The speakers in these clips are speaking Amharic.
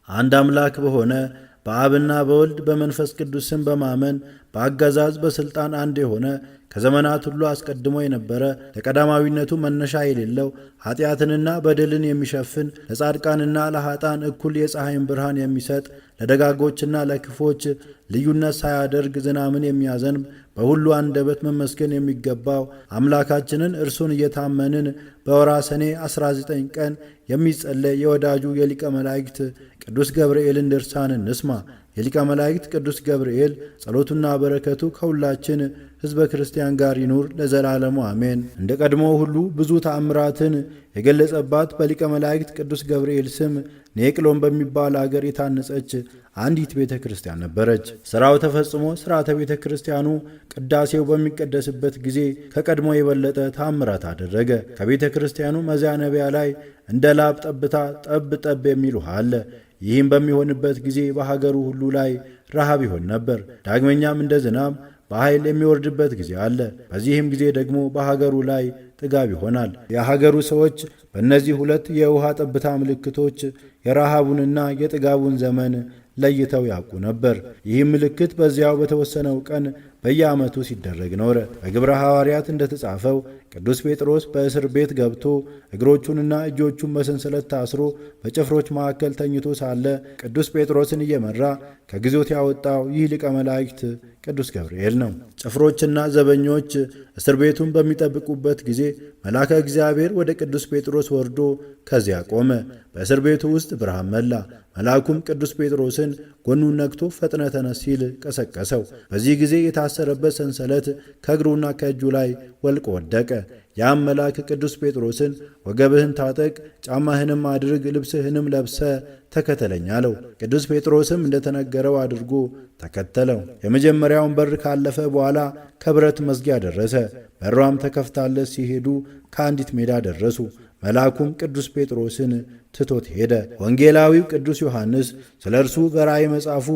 አንድ አምላክ በሆነ በአብና በወልድ በመንፈስ ቅዱስ ስም በማመን በአገዛዝ በሥልጣን አንድ የሆነ ከዘመናት ሁሉ አስቀድሞ የነበረ ለቀዳማዊነቱ መነሻ የሌለው ኃጢአትንና በደልን የሚሸፍን ለጻድቃንና ለኃጣን እኩል የፀሐይን ብርሃን የሚሰጥ ለደጋጎችና ለክፎች ልዩነት ሳያደርግ ዝናምን የሚያዘንብ በሁሉ አንደበት መመስገን የሚገባው አምላካችንን እርሱን እየታመንን በወርኃ ሰኔ 19 ቀን የሚጸለይ የወዳጁ የሊቀ መላእክት ቅዱስ ገብርኤልን ድርሳን እንስማ። የሊቀ መላእክት ቅዱስ ገብርኤል ጸሎቱና በረከቱ ከሁላችን ሕዝበ ክርስቲያን ጋር ይኑር ለዘላለሙ አሜን። እንደ ቀድሞ ሁሉ ብዙ ተአምራትን የገለጸባት በሊቀ መላእክት ቅዱስ ገብርኤል ስም ኔቅሎን በሚባል አገር የታነጸች አንዲት ቤተ ክርስቲያን ነበረች። ሥራው ተፈጽሞ ሥርዓተ ቤተ ክርስቲያኑ ቅዳሴው በሚቀደስበት ጊዜ ከቀድሞ የበለጠ ታምራት አደረገ። ከቤተ ክርስቲያኑ መዛነቢያ ላይ እንደ ላብ ጠብታ ጠብ ጠብ የሚል ውሃ አለ። ይህም በሚሆንበት ጊዜ በሀገሩ ሁሉ ላይ ረሃብ ይሆን ነበር። ዳግመኛም እንደ ዝናብ በኃይል የሚወርድበት ጊዜ አለ። በዚህም ጊዜ ደግሞ በሀገሩ ላይ ጥጋብ ይሆናል። የሀገሩ ሰዎች በእነዚህ ሁለት የውሃ ጠብታ ምልክቶች የረሃቡንና የጥጋቡን ዘመን ለይተው ያውቁ ነበር። ይህም ምልክት በዚያው በተወሰነው ቀን በየዓመቱ ሲደረግ ኖረ። በግብረ ሐዋርያት እንደተጻፈው ቅዱስ ጴጥሮስ በእስር ቤት ገብቶ እግሮቹንና እጆቹን በሰንሰለት ታስሮ በጭፍሮች መካከል ተኝቶ ሳለ ቅዱስ ጴጥሮስን እየመራ ከግዞት ያወጣው ይህ ሊቀ መላእክት ቅዱስ ገብርኤል ነው። ጭፍሮችና ዘበኞች እስር ቤቱን በሚጠብቁበት ጊዜ መልአከ እግዚአብሔር ወደ ቅዱስ ጴጥሮስ ወርዶ ከዚያ ቆመ። በእስር ቤቱ ውስጥ ብርሃን መላ። መልአኩም ቅዱስ ጴጥሮስን ጎኑን ነክቶ ፈጥነ ተነስ ሲል ቀሰቀሰው። በዚህ ጊዜ የታሰረበት ሰንሰለት ከእግሩና ከእጁ ላይ ወልቆ ወደቀ። ያም መልአክ ቅዱስ ጴጥሮስን ወገብህን ታጠቅ፣ ጫማህንም አድርግ፣ ልብስህንም ለብሰ ተከተለኝ አለው። ቅዱስ ጴጥሮስም እንደተነገረው አድርጎ ተከተለው። የመጀመሪያውን በር ካለፈ በኋላ ከብረት መዝጊያ ደረሰ። በሯም ተከፍታለት ሲሄዱ ከአንዲት ሜዳ ደረሱ። መልአኩም ቅዱስ ጴጥሮስን ትቶት ሄደ። ወንጌላዊው ቅዱስ ዮሐንስ ስለ እርሱ በራእይ መጽሐፉ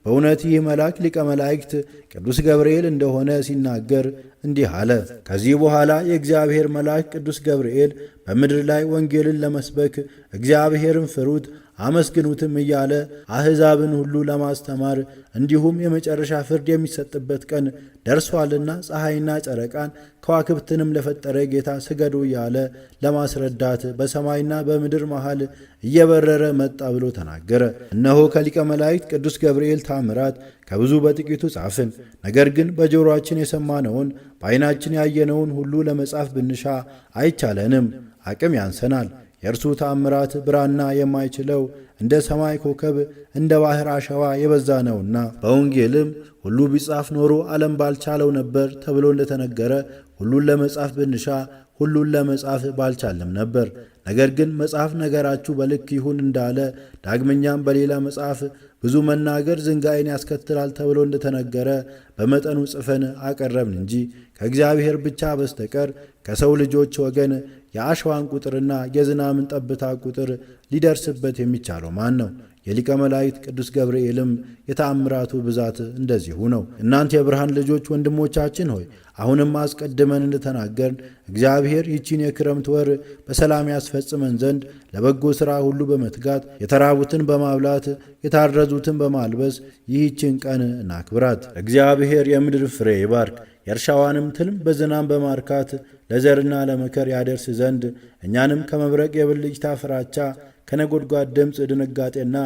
በእውነት ይህ መልአክ ሊቀ መላእክት ቅዱስ ገብርኤል እንደሆነ ሲናገር እንዲህ አለ። ከዚህ በኋላ የእግዚአብሔር መልአክ ቅዱስ ገብርኤል በምድር ላይ ወንጌልን ለመስበክ እግዚአብሔርን ፍሩት አመስግኑትም እያለ አሕዛብን ሁሉ ለማስተማር እንዲሁም የመጨረሻ ፍርድ የሚሰጥበት ቀን ደርሷልና ፀሐይና ጨረቃን ከዋክብትንም ለፈጠረ ጌታ ስገዱ እያለ ለማስረዳት በሰማይና በምድር መሃል እየበረረ መጣ ብሎ ተናገረ። እነሆ ከሊቀ መላእክት ቅዱስ ገብርኤል ታምራት ከብዙ በጥቂቱ ጻፍን። ነገር ግን በጆሮአችን የሰማነውን በዓይናችን ያየነውን ሁሉ ለመጻፍ ብንሻ አይቻለንም፣ አቅም ያንሰናል። የእርሱ ታምራት ብራና የማይችለው እንደ ሰማይ ኮከብ እንደ ባሕር አሸዋ የበዛ ነውና በወንጌልም ሁሉ ቢጻፍ ኖሮ ዓለም ባልቻለው ነበር ተብሎ እንደተነገረ ሁሉን ለመጻፍ ብንሻ ሁሉን ለመጻፍ ባልቻለም ነበር። ነገር ግን መጽሐፍ ነገራችሁ በልክ ይሁን እንዳለ ዳግመኛም በሌላ መጽሐፍ ብዙ መናገር ዝንጋይን ያስከትላል ተብሎ እንደተነገረ በመጠኑ ጽፈን አቀረብን እንጂ ከእግዚአብሔር ብቻ በስተቀር ከሰው ልጆች ወገን የአሸዋን ቁጥርና የዝናምን ጠብታ ቁጥር ሊደርስበት የሚቻለው ማን ነው? የሊቀ መላእክት ቅዱስ ገብርኤልም የተአምራቱ ብዛት እንደዚሁ ነው። እናንተ የብርሃን ልጆች ወንድሞቻችን ሆይ አሁንም አስቀድመን እንደተናገርን እግዚአብሔር ይቺን የክረምት ወር በሰላም ያስፈጽመን ዘንድ ለበጎ ሥራ ሁሉ በመትጋት የተራቡትን በማብላት የታረዙትን በማልበስ ይህችን ቀን እናክብራት። እግዚአብሔር የምድር ፍሬ ይባርክ፣ የእርሻዋንም ትልም በዝናም በማርካት ለዘርና ለመከር ያደርስ ዘንድ እኛንም ከመብረቅ የብልጭታ ፍራቻ ከነጎድጓድ ድምፅ ድንጋጤና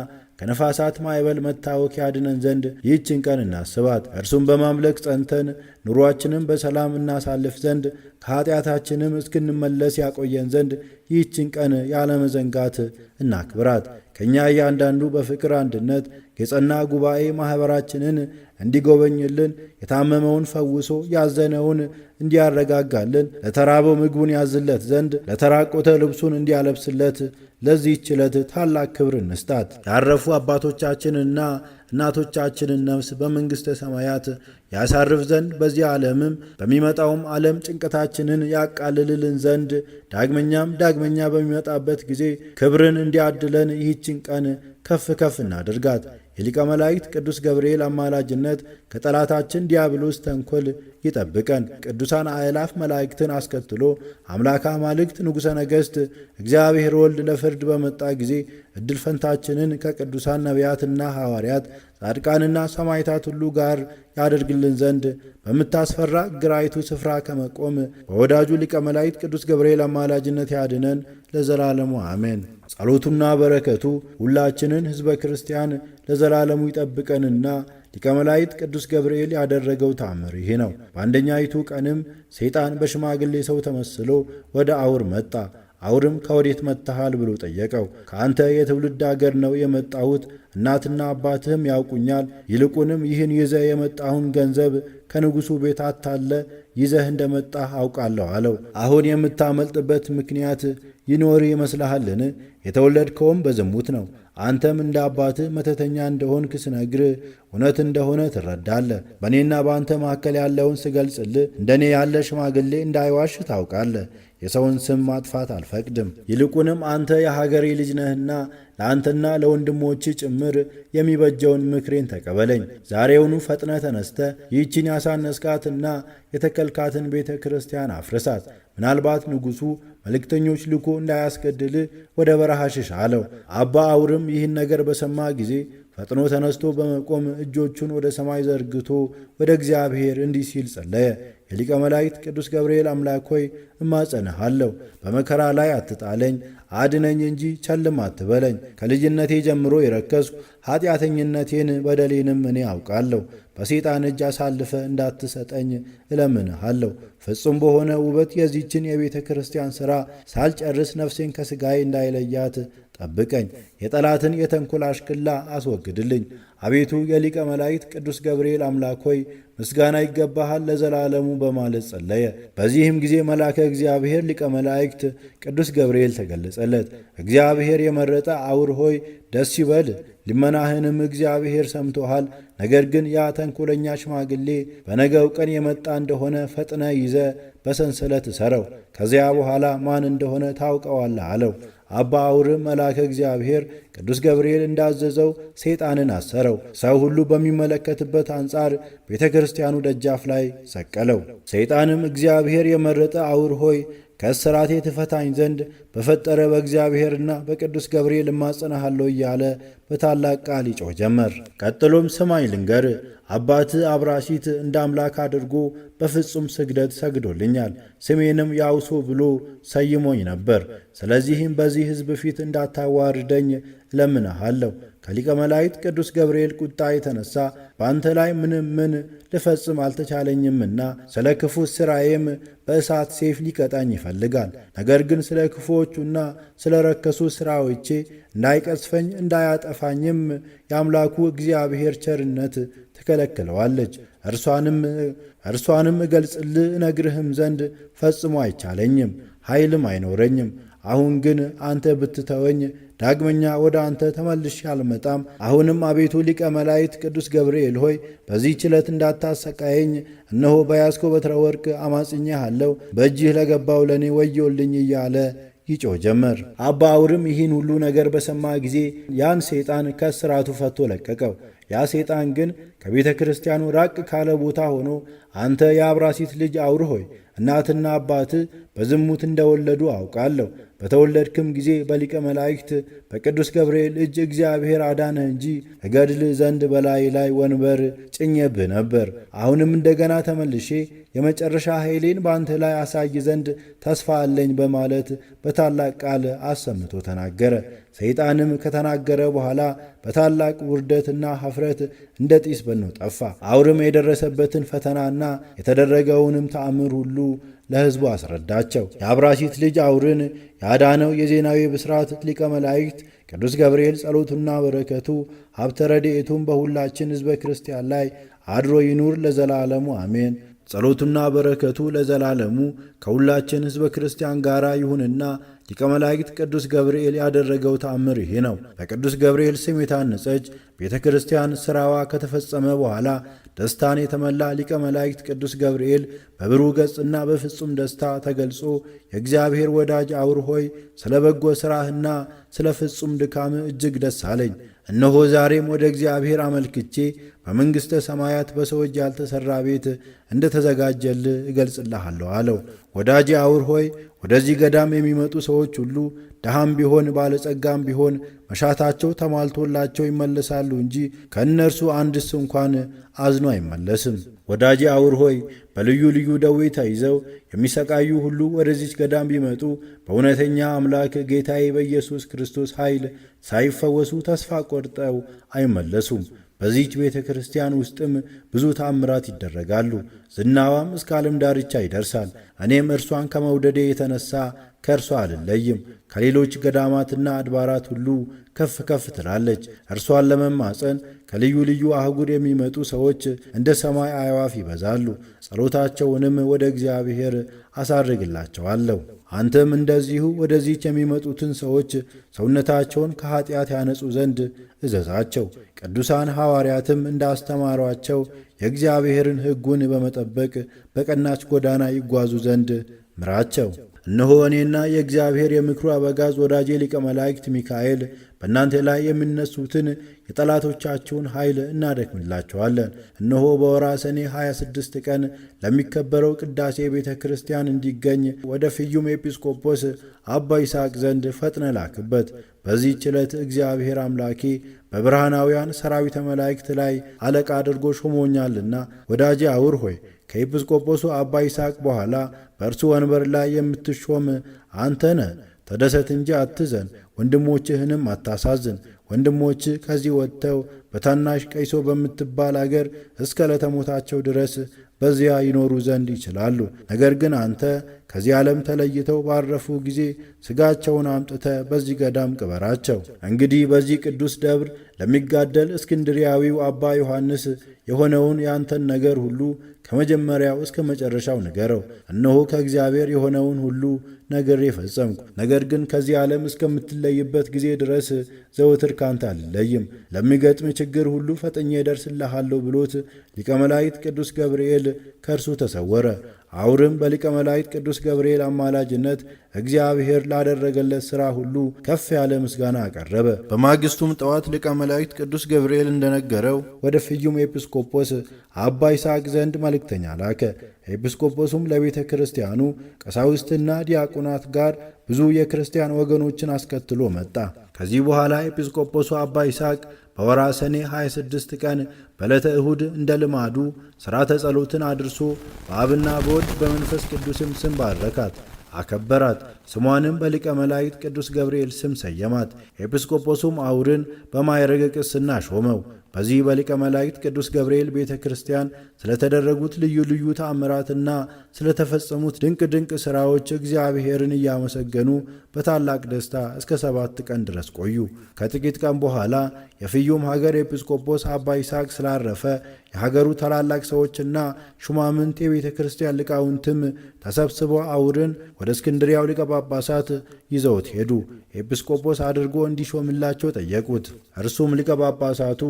ከነፋሳት ማዕበል መታወክ ያድነን ዘንድ ይህችን ቀን እናስባት። እርሱም በማምለክ ጸንተን ኑሯችንም በሰላም እናሳልፍ ዘንድ ከኀጢአታችንም እስክንመለስ ያቆየን ዘንድ ይህችን ቀን ያለመዘንጋት እናክብራት። ከእኛ እያንዳንዱ በፍቅር አንድነት የጸና ጉባኤ ማኅበራችንን እንዲጎበኝልን፣ የታመመውን ፈውሶ ያዘነውን እንዲያረጋጋልን፣ ለተራበው ምግቡን ያዝለት ዘንድ ለተራቆተ ልብሱን እንዲያለብስለት ለዚህች ዕለት ታላቅ ክብር እንስጣት። ያረፉ አባቶቻችንና እናቶቻችንን ነፍስ በመንግሥተ ሰማያት ያሳርፍ ዘንድ በዚህ ዓለምም በሚመጣውም ዓለም ጭንቀታችንን ያቃልልልን ዘንድ ዳግመኛ በሚመጣበት ጊዜ ክብርን እንዲያድለን ይህችን ቀን ከፍ ከፍ እናድርጋት። የሊቀ መላእክት ቅዱስ ገብርኤል አማላጅነት ከጠላታችን ዲያብሎስ ተንኰል ይጠብቀን። ቅዱሳን አእላፍ መላእክትን አስከትሎ አምላከ አማልክት ንጉሠ ነገሥት እግዚአብሔር ወልድ ለፍርድ በመጣ ጊዜ ዕድል ፈንታችንን ከቅዱሳን ነቢያትና ሐዋርያት ጻድቃንና ሰማዕታት ሁሉ ጋር ያደርግልን ዘንድ በምታስፈራ ግራይቱ ስፍራ ከመቆም በወዳጁ ሊቀ መላእክት ቅዱስ ገብርኤል አማላጅነት ያድነን ለዘላለሙ አሜን። ጸሎቱና በረከቱ ሁላችንን ሕዝበ ክርስቲያን ለዘላለሙ ይጠብቀንና ሊቀ መላእክት ቅዱስ ገብርኤል ያደረገው ተአምር ይህ ነው። በአንደኛይቱ ቀንም ሰይጣን በሽማግሌ ሰው ተመስሎ ወደ አውር መጣ። አውርም ከወዴት መጥተሃል ብሎ ጠየቀው። ከአንተ የትውልድ አገር ነው የመጣሁት፣ እናትና አባትህም ያውቁኛል። ይልቁንም ይህን ይዘህ የመጣሁን ገንዘብ ከንጉሡ ቤት አታለ ይዘህ እንደመጣህ አውቃለሁ አለው። አሁን የምታመልጥበት ምክንያት ይኖር ይመስልሃልን? የተወለድከውም በዝሙት ነው። አንተም እንደ አባትህ መተተኛ እንደሆንክ ስነግርህ እውነት እንደሆነ ትረዳለህ። በእኔና በአንተ መካከል ያለውን ስገልጽልህ እንደኔ ያለ ሽማግሌ እንዳይዋሽ ታውቃለህ። የሰውን ስም ማጥፋት አልፈቅድም። ይልቁንም አንተ የሀገሬ ልጅ ነህና ለአንተና ለወንድሞች ጭምር የሚበጀውን ምክሬን ተቀበለኝ። ዛሬውኑ ፈጥነ ተነስተ ይህችን ያሳነስካትና የተከልካትን ቤተ ክርስቲያን አፍርሳት። ምናልባት ንጉሡ መልእክተኞች ልኮ እንዳያስገድል ወደ በረሃ ሽሽ አለው። አባ አውርም ይህን ነገር በሰማ ጊዜ ፈጥኖ ተነስቶ በመቆም እጆቹን ወደ ሰማይ ዘርግቶ ወደ እግዚአብሔር እንዲህ ሲል ጸለየ። የሊቀ መላእክት ቅዱስ ገብርኤል አምላክ ሆይ እማጸንሃለሁ፣ በመከራ ላይ አትጣለኝ፣ አድነኝ እንጂ ቸልም አትበለኝ። ከልጅነቴ ጀምሮ የረከስኩ ኃጢአተኝነቴን በደሌንም እኔ አውቃለሁ። በሰይጣን እጅ አሳልፈ እንዳትሰጠኝ እለምንሃለሁ። ፍጹም በሆነ ውበት የዚችን የቤተ ክርስቲያን ሥራ ሳልጨርስ ነፍሴን ከሥጋዬ እንዳይለያት ጠብቀኝ። የጠላትን የተንኰል አሽክላ አስወግድልኝ። አቤቱ የሊቀ መላእክት ቅዱስ ገብርኤል አምላክ ሆይ ምስጋና ይገባሃል ለዘላለሙ በማለት ጸለየ። በዚህም ጊዜ መልአከ እግዚአብሔር ሊቀ መላእክት ቅዱስ ገብርኤል ተገለጸለት። እግዚአብሔር የመረጠ አውር ሆይ ደስ ይበል፣ ልመናህንም እግዚአብሔር ሰምቶሃል። ነገር ግን ያ ተንኰለኛ ሽማግሌ በነገው ቀን የመጣ እንደሆነ ፈጥነ ይዘ በሰንሰለት እሰረው፣ ከዚያ በኋላ ማን እንደሆነ ታውቀዋለህ አለው። አባ አውርም መልአከ እግዚአብሔር ቅዱስ ገብርኤል እንዳዘዘው ሰይጣንን አሰረው። ሰው ሁሉ በሚመለከትበት አንጻር ቤተ ክርስቲያኑ ደጃፍ ላይ ሰቀለው። ሰይጣንም እግዚአብሔር የመረጠ አውር ሆይ ከእስራቴ ትፈታኝ ዘንድ በፈጠረ በእግዚአብሔርና በቅዱስ ገብርኤል እማጸናሃለሁ እያለ በታላቅ ቃል ይጮህ ጀመር። ቀጥሎም ስማኝ ልንገር፣ አባትህ አብራሲት እንደ አምላክ አድርጎ በፍጹም ስግደት ሰግዶልኛል፣ ስሜንም ያውሶ ብሎ ሰይሞኝ ነበር። ስለዚህም በዚህ ሕዝብ ፊት እንዳታዋርደኝ እለምንሃለሁ። ከሊቀ መላእክት ቅዱስ ገብርኤል ቁጣ የተነሳ በአንተ ላይ ምን ልፈጽም አልተቻለኝምና ስለ ክፉ ሥራዬም በእሳት ሰይፍ ሊቀጣኝ ይፈልጋል። ነገር ግን ስለ ክፉዎቹና ስለ ረከሱ ሥራዎቼ እንዳይቀስፈኝ እንዳያጠፋኝም የአምላኩ እግዚአብሔር ቸርነት ትከለክለዋለች። እርሷንም እገልጽልህ እነግርህም ዘንድ ፈጽሞ አይቻለኝም፣ ኃይልም አይኖረኝም። አሁን ግን አንተ ብትተወኝ ዳግመኛ ወደ አንተ ተመልሼ አልመጣም። አሁንም አቤቱ ሊቀ መላእክት ቅዱስ ገብርኤል ሆይ በዚህ ችለት እንዳታሰቃየኝ፣ እነሆ በያዝከው በትረ ወርቅ አማጽኜሃለሁ፣ በእጅህ ለገባው ለእኔ ወዮልኝ እያለ ይጮህ ጀመር። አባ አውርም ይህን ሁሉ ነገር በሰማ ጊዜ ያን ሰይጣን ከእስራቱ ፈቶ ለቀቀው። ያ ሰይጣን ግን ከቤተ ክርስቲያኑ ራቅ ካለ ቦታ ሆኖ አንተ የአብራሲት ልጅ አውር ሆይ እናትና አባትህ በዝሙት እንደወለዱ አውቃለሁ። በተወለድክም ጊዜ በሊቀ መላእክት በቅዱስ ገብርኤል እጅ እግዚአብሔር አዳነህ እንጂ እገድልህ ዘንድ በላይ ላይ ወንበር ጭኜብህ ነበር። አሁንም እንደገና ተመልሼ የመጨረሻ ኃይሌን በአንተ ላይ አሳይ ዘንድ ተስፋ አለኝ በማለት በታላቅ ቃል አሰምቶ ተናገረ። ሰይጣንም ከተናገረ በኋላ በታላቅ ውርደትና ኀፍረት እንደ ጢስ በኖ ጠፋ። አውርም የደረሰበትን ፈተናና የተደረገውንም ተአምር ሁሉ ለሕዝቡ አስረዳቸው። የአብራሲት ልጅ አውርን ያዳነው የዜናዊ ብስራት ሊቀ መላእክት ቅዱስ ገብርኤል ጸሎቱና በረከቱ ሀብተ ረድኤቱም በሁላችን ሕዝበ ክርስቲያን ላይ አድሮ ይኑር ለዘላለሙ አሜን። ጸሎቱና በረከቱ ለዘላለሙ ከሁላችን ሕዝበ ክርስቲያን ጋር ይሁንና ሊቀ መላእክት ቅዱስ ገብርኤል ያደረገው ተአምር ይህ ነው። በቅዱስ ገብርኤል ስም የታነጸች ቤተ ክርስቲያን ሥራዋ ከተፈጸመ በኋላ ደስታን የተመላ ሊቀ መላእክት ቅዱስ ገብርኤል በብሩህ ገጽና በፍጹም ደስታ ተገልጾ የእግዚአብሔር ወዳጅ አውር ሆይ ስለ በጎ ሥራህና ስለ ፍጹም ድካም እጅግ ደስ አለኝ። እነሆ ዛሬም ወደ እግዚአብሔር አመልክቼ በመንግሥተ ሰማያት በሰው እጅ ያልተሠራ ቤት እንደ ተዘጋጀልህ እገልጽልሃለሁ አለው። ወዳጄ አውር ሆይ ወደዚህ ገዳም የሚመጡ ሰዎች ሁሉ ድሃም ቢሆን ባለጸጋም ቢሆን መሻታቸው ተሟልቶላቸው ይመለሳሉ እንጂ ከእነርሱ አንድስ እንኳን አዝኖ አይመለስም። ወዳጄ አውር ሆይ በልዩ ልዩ ደዌ ተይዘው የሚሰቃዩ ሁሉ ወደዚች ገዳም ቢመጡ በእውነተኛ አምላክ ጌታዬ በኢየሱስ ክርስቶስ ኃይል ሳይፈወሱ ተስፋ ቆርጠው አይመለሱም። በዚህች ቤተ ክርስቲያን ውስጥም ብዙ ታምራት ይደረጋሉ። ዝናዋም እስከ ዓለም ዳርቻ ይደርሳል። እኔም እርሷን ከመውደዴ የተነሳ ከእርሷ አልለይም። ከሌሎች ገዳማትና አድባራት ሁሉ ከፍ ከፍ ትላለች። እርሷን ለመማፀን ከልዩ ልዩ አህጉር የሚመጡ ሰዎች እንደ ሰማይ አዕዋፍ ይበዛሉ። ጸሎታቸውንም ወደ እግዚአብሔር አሳርግላቸዋለሁ። አንተም እንደዚሁ ወደዚች የሚመጡትን ሰዎች ሰውነታቸውን ከኀጢአት ያነጹ ዘንድ እዘዛቸው። ቅዱሳን ሐዋርያትም እንዳስተማሯቸው የእግዚአብሔርን ሕጉን በመጠበቅ በቀናች ጎዳና ይጓዙ ዘንድ ምራቸው። እነሆ እኔና የእግዚአብሔር የምክሩ አበጋዝ ወዳጄ ሊቀ መላእክት ሚካኤል በእናንተ ላይ የሚነሱትን የጠላቶቻችሁን ኃይል እናደክምላቸዋለን። እነሆ በወርኃ ሰኔ 26 ቀን ለሚከበረው ቅዳሴ ቤተ ክርስቲያን እንዲገኝ ወደ ፍዩም ኤጲስቆጶስ አባ ይስሐቅ ዘንድ ፈጥነ ላክበት። በዚህች ዕለት እግዚአብሔር አምላኬ በብርሃናውያን ሰራዊተ መላእክት ላይ አለቃ አድርጎ ሾሞኛልና ወዳጄ አውር ሆይ ከኤጲስቆጶሱ አባ ይስሐቅ በኋላ በእርሱ ወንበር ላይ የምትሾም አንተ ነህ። ተደሰት እንጂ አትዘን፣ ወንድሞችህንም አታሳዝን። ወንድሞችህ ከዚህ ወጥተው በታናሽ ቀይሶ በምትባል አገር እስከ ለተሞታቸው ድረስ በዚያ ይኖሩ ዘንድ ይችላሉ። ነገር ግን አንተ ከዚህ ዓለም ተለይተው ባረፉ ጊዜ ሥጋቸውን አምጥተ በዚህ ገዳም ቅበራቸው። እንግዲህ በዚህ ቅዱስ ደብር ለሚጋደል እስክንድሪያዊው አባ ዮሐንስ የሆነውን ያንተን ነገር ሁሉ ከመጀመሪያው እስከ መጨረሻው ንገረው። እነሆ ከእግዚአብሔር የሆነውን ሁሉ ነግሬ ፈጸምኩ። ነገር ግን ከዚህ ዓለም እስከምትለይበት ጊዜ ድረስ ዘወትር ካንተ አልለይም። ለሚገጥም ችግር ሁሉ ፈጥኜ እደርስልሃለሁ ብሎት ሊቀ መላእክት ቅዱስ ገብርኤል ከእርሱ ተሰወረ። አውርም በሊቀ መላእክት ቅዱስ ገብርኤል አማላጅነት እግዚአብሔር ላደረገለት ሥራ ሁሉ ከፍ ያለ ምስጋና አቀረበ። በማግስቱም ጠዋት ሊቀ መላእክት ቅዱስ ገብርኤል እንደነገረው ወደ ፍዩም ኤጲስቆጶስ አባ ይስሐቅ ዘንድ መልእክተኛ ላከ። ኤጲስቆጶሱም ለቤተ ክርስቲያኑ ቀሳውስትና ዲያቆናት ጋር ብዙ የክርስቲያን ወገኖችን አስከትሎ መጣ። ከዚህ በኋላ ኤጲስቆጶሱ አባ ይስሐቅ በወርኃ ሰኔ 26 ቀን በዕለተ እሁድ እንደ ልማዱ ሥርዓተ ጸሎትን አድርሶ በአብና በወልድ በመንፈስ ቅዱስም ስም ባረካት፣ አከበራት። ስሟንም በሊቀ መላእክት ቅዱስ ገብርኤል ስም ሰየማት። ኤጲስቆጶሱም አውርን በማዕረገ ቅስና ሾመው። በዚህ በሊቀ መላእክት ቅዱስ ገብርኤል ቤተ ክርስቲያን ስለተደረጉት ልዩ ልዩ ተአምራትና ስለተፈጸሙት ድንቅ ድንቅ ሥራዎች እግዚአብሔርን እያመሰገኑ በታላቅ ደስታ እስከ 7 ቀን ድረስ ቆዩ። ከጥቂት ቀን በኋላ የፍዩም ሀገር ኤጲስቆጶስ አባ ይስሐቅ ስላረፈ የሀገሩ ታላላቅ ሰዎችና ሹማምንት የቤተ ክርስቲያን ሊቃውንትም ተሰብስበው አውርን ወደ እስክንድሪያው ሊቀ ጳጳሳት ይዘውት ሄዱ። ኤጲስቆጶስ አድርጎ እንዲሾምላቸው ጠየቁት። እርሱም ሊቀ ጳጳሳቱ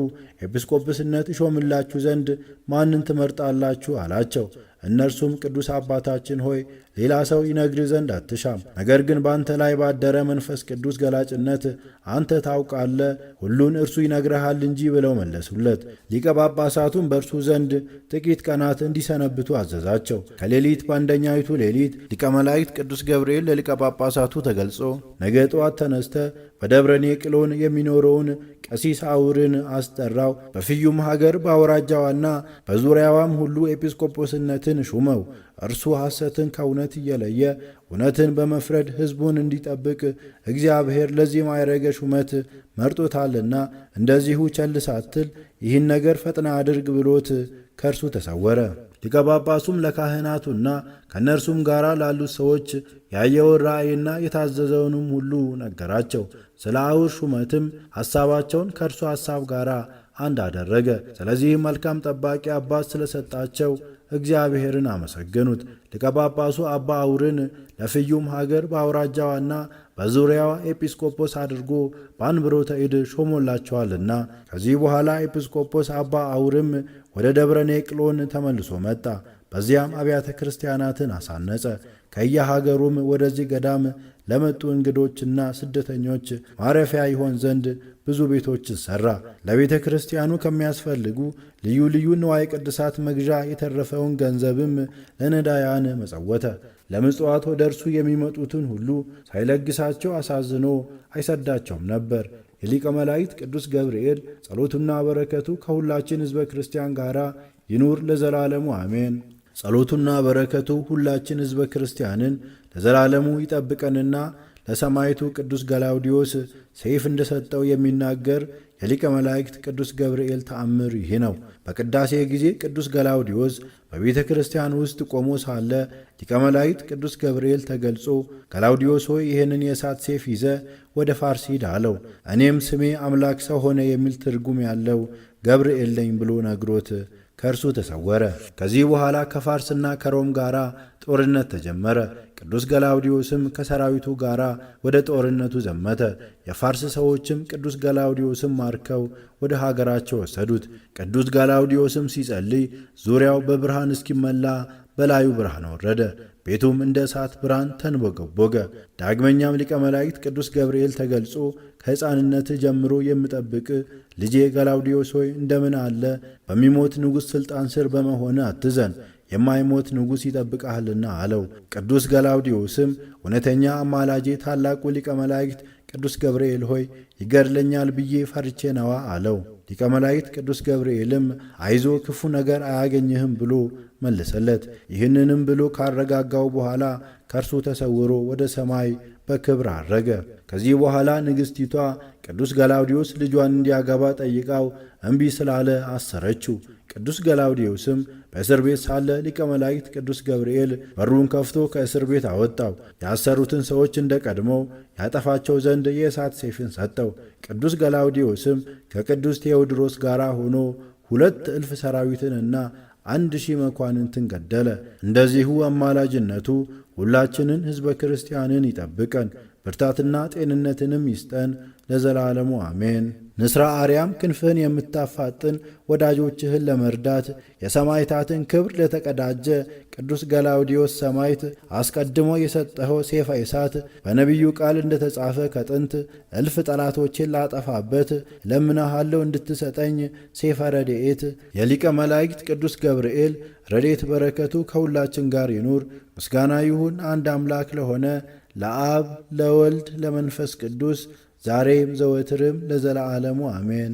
ኤጲስቆጶስነት እሾምላችሁ ዘንድ ማንን ትመርጣላችሁ አላቸው። እነርሱም ቅዱስ አባታችን ሆይ ሌላ ሰው ይነግር ዘንድ አትሻም፣ ነገር ግን በአንተ ላይ ባደረ መንፈስ ቅዱስ ገላጭነት አንተ ታውቃለህ፣ ሁሉን እርሱ ይነግረሃል እንጂ ብለው መለሱለት። ሊቀ ጳጳሳቱም በእርሱ ዘንድ ጥቂት ቀናት እንዲሰነብቱ አዘዛቸው። ከሌሊት በአንደኛይቱ ሌሊት ሊቀ መላእክት ቅዱስ ገብርኤል ለሊቀ ጳጳሳቱ ተገልጾ ነገ ጠዋት ተነስተ በደብረ ኔቅሎን የሚኖረውን ቀሲስ አውርን አስጠራው። በፍዩም ሀገር በአውራጃዋና በዙሪያዋም ሁሉ ኤጲስቆጶስነትን ሹመው። እርሱ ሐሰትን ከእውነት እየለየ እውነትን በመፍረድ ሕዝቡን እንዲጠብቅ እግዚአብሔር ለዚህ ማዕረገ ሹመት መርጦታልና እንደዚሁ ቸል ሳትል ይህን ነገር ፈጥና አድርግ ብሎት ከእርሱ ተሰወረ። ሊቀ ጳጳሱም ለካህናቱና ከእነርሱም ጋር ላሉት ሰዎች ያየውን ራእይና የታዘዘውንም ሁሉ ነገራቸው። ስለ አውር ሹመትም ሐሳባቸውን ከእርሱ ሐሳብ ጋር አንድ አደረገ። ስለዚህም መልካም ጠባቂ አባት ስለሰጣቸው እግዚአብሔርን አመሰገኑት። ሊቀ ጳጳሱ አባ አውርን ለፍዩም ሀገር በአውራጃዋና በዙሪያዋ ኤጲስቆጶስ አድርጎ በአንብሮተ እድ ሾሞላቸዋልና። ከዚህ በኋላ ኤጲስቆጶስ አባ አውርም ወደ ደብረ ኔቅሎን ተመልሶ መጣ። በዚያም አብያተ ክርስቲያናትን አሳነጸ። ከየሀገሩም ወደዚህ ገዳም ለመጡ እንግዶችና ስደተኞች ማረፊያ ይሆን ዘንድ ብዙ ቤቶች ሠራ። ለቤተ ክርስቲያኑ ከሚያስፈልጉ ልዩ ልዩ ንዋየ ቅድሳት መግዣ የተረፈውን ገንዘብም ለነዳያን መጸወተ። ለምጽዋት ወደ እርሱ የሚመጡትን ሁሉ ሳይለግሳቸው አሳዝኖ አይሰዳቸውም ነበር። የሊቀ መላእክት ቅዱስ ገብርኤል ጸሎቱና በረከቱ ከሁላችን ሕዝበ ክርስቲያን ጋር ይኑር ለዘላለሙ አሜን። ጸሎቱና በረከቱ ሁላችን ሕዝበ ክርስቲያንን ለዘላለሙ ይጠብቀንና ለሰማዕቱ ቅዱስ ገላውዲዮስ ሰይፍ እንደሰጠው የሚናገር የሊቀ መላእክት ቅዱስ ገብርኤል ተአምር ይህ ነው። በቅዳሴ ጊዜ ቅዱስ ገላውዲዮስ በቤተ ክርስቲያን ውስጥ ቆሞ ሳለ ሊቀ መላእክት ቅዱስ ገብርኤል ተገልጾ ገላውዲዮስ ሆይ ይህንን የእሳት ሰይፍ ይዘ ወደ ፋርስ ሂድ አለው። እኔም ስሜ አምላክ ሰው ሆነ የሚል ትርጉም ያለው ገብርኤል ነኝ ብሎ ነግሮት ከእርሱ ተሰወረ። ከዚህ በኋላ ከፋርስና ከሮም ጋር ጦርነት ተጀመረ። ቅዱስ ገላውዲዮስም ከሰራዊቱ ጋር ወደ ጦርነቱ ዘመተ። የፋርስ ሰዎችም ቅዱስ ገላውዲዮስም ማርከው ወደ ሀገራቸው ወሰዱት። ቅዱስ ገላውዲዮስም ሲጸልይ ዙሪያው በብርሃን እስኪመላ በላዩ ብርሃን ወረደ። ቤቱም እንደ እሳት ብርሃን ተንቦገቦገ። ዳግመኛም ሊቀ መላእክት ቅዱስ ገብርኤል ተገልጾ ከሕፃንነት ጀምሮ የምጠብቅ ልጄ ገላውዲዮስ ሆይ እንደምን አለ በሚሞት ንጉሥ ሥልጣን ስር በመሆን አትዘን፣ የማይሞት ንጉሥ ይጠብቃልና አለው። ቅዱስ ገላውዲዮስም እውነተኛ አማላጄ ታላቁ ሊቀ መላእክት ቅዱስ ገብርኤል ሆይ ይገድለኛል ብዬ ፈርቼ ነዋ አለው። ሊቀ መላእክት ቅዱስ ገብርኤልም አይዞ ክፉ ነገር አያገኝህም ብሎ መለሰለት። ይህንንም ብሎ ካረጋጋው በኋላ ከእርሱ ተሰውሮ ወደ ሰማይ በክብር አረገ። ከዚህ በኋላ ንግሥቲቷ ቅዱስ ገላውዲዮስ ልጇን እንዲያገባ ጠይቃው እምቢ ስላለ አሰረችው። ቅዱስ ገላውዲዮስም በእስር ቤት ሳለ ሊቀ መላእክት ቅዱስ ገብርኤል በሩን ከፍቶ ከእስር ቤት አወጣው። ያሰሩትን ሰዎች እንደ ቀድሞው ያጠፋቸው ዘንድ የእሳት ሰይፍን ሰጠው። ቅዱስ ገላውዲዮስም ከቅዱስ ቴዎድሮስ ጋር ሆኖ 2,000 ሰራዊትንና 1,000 መኳንንትን ገደለ። እንደዚሁ አማላጅነቱ ሁላችንን ሕዝበ ክርስቲያንን ይጠብቀን፣ ብርታትና ጤንነትንም ይስጠን ለዘላለሙ አሜን። ንስራ አርያም ክንፍህን የምታፋጥን ወዳጆችህን ለመርዳት የሰማዕታትን ክብር ለተቀዳጀ ቅዱስ ገላውዲዮስ ሰማዕት አስቀድሞ የሰጠኸው ሴፈ እሳት በነቢዩ ቃል እንደተጻፈ ከጥንት እልፍ ጠላቶችን ላጠፋበት ለምናሃለው እንድትሰጠኝ ሴፈ ረድኤት የሊቀ መላእክት ቅዱስ ገብርኤል ረድኤት በረከቱ ከሁላችን ጋር ይኑር። ምስጋና ይሁን አንድ አምላክ ለሆነ ለአብ ለወልድ ለመንፈስ ቅዱስ ዛሬም ዘወትርም ለዘላለሙ አሜን።